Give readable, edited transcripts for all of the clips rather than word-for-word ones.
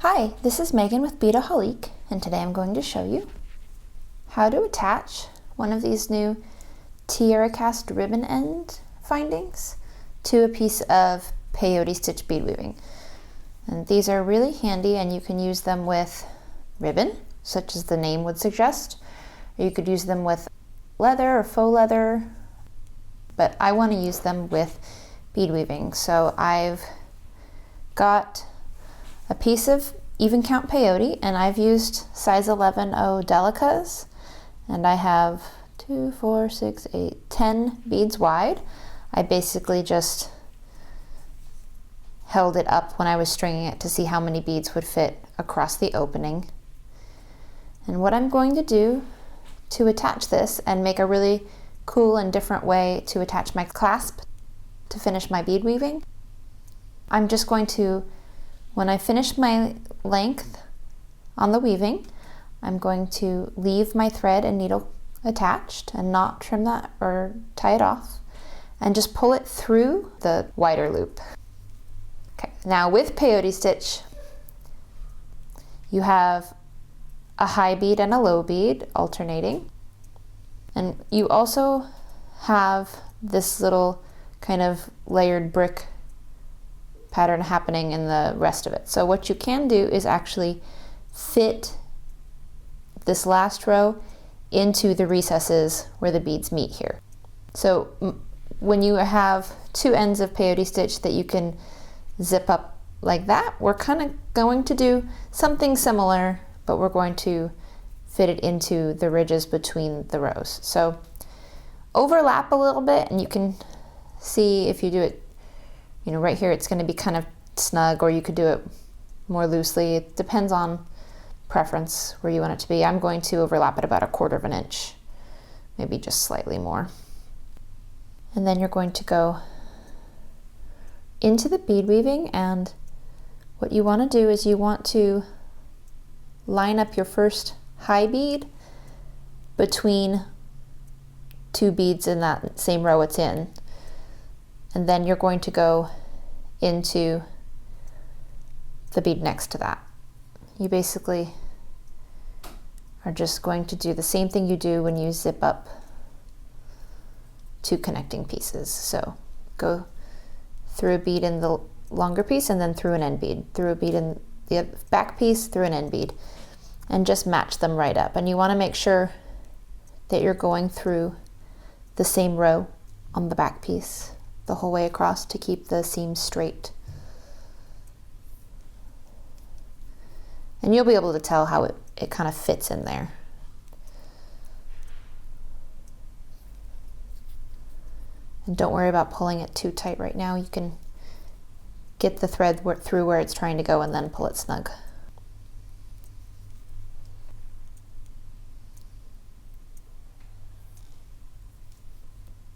Hi, this is Megan with Beadaholique, and today I'm going to show you how to attach one of these new TierraCast ribbon end findings to a piece of Peyote stitch bead weaving. And these are really handy, and you can use them with ribbon, such as the name would suggest, or you could use them with leather or faux leather, but I want to use them with bead weaving. So I've got a piece of even count peyote, and I've used size 11 Delicas, and I have 2, 4, 6, 8, 10 beads wide. I basically just held it up when I was stringing it to see how many beads would fit across the opening. And what I'm going to do to attach this and make a really cool and different way to attach my clasp to finish my bead weaving, I'm just going to, when I finish my length on the weaving, I'm going to leave my thread and needle attached and not trim that or tie it off, and just pull it through the wider loop. Okay, now with peyote stitch, you have a high bead and a low bead alternating, and you also have this little kind of layered brick pattern happening in the rest of it. So what you can do is actually fit this last row into the recesses where the beads meet here. So when you have two ends of peyote stitch that you can zip up like that, we're kind of going to do something similar, but we're going to fit it into the ridges between the rows. So overlap a little bit, and you can see if you do it, you know, right here it's going to be kind of snug, or you could do it more loosely. It depends on preference where you want it to be. I'm going to overlap it about 1/4 of an inch, maybe just slightly more. And then you're going to go into the bead weaving, and what you want to do is you want to line up your first high bead between two beads in that same row it's in. And then you're going to go into the bead next to that. You basically are just going to do the same thing you do when you zip up two connecting pieces. So go through a bead in the longer piece, and then through an end bead, through a bead in the back piece, through an end bead, and just match them right up. And you want to make sure that you're going through the same row on the back piece the whole way across to keep the seams straight. And you'll be able to tell how it kind of fits in there. And don't worry about pulling it too tight right now. You can get the thread through where it's trying to go and then pull it snug.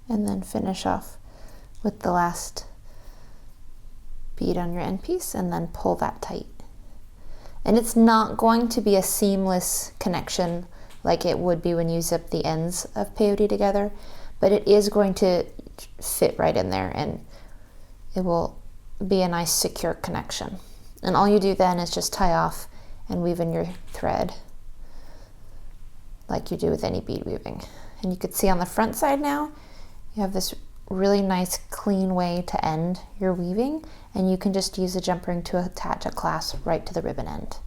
And then finish off with the last bead on your end piece, and then pull that tight. And it's not going to be a seamless connection like it would be when you zip the ends of peyote together, but it is going to fit right in there, and it will be a nice secure connection. And all you do then is just tie off and weave in your thread like you do with any bead weaving. And you could see on the front side now, you have this really nice clean way to end your weaving, and you can just use a jump ring to attach a clasp right to the ribbon end.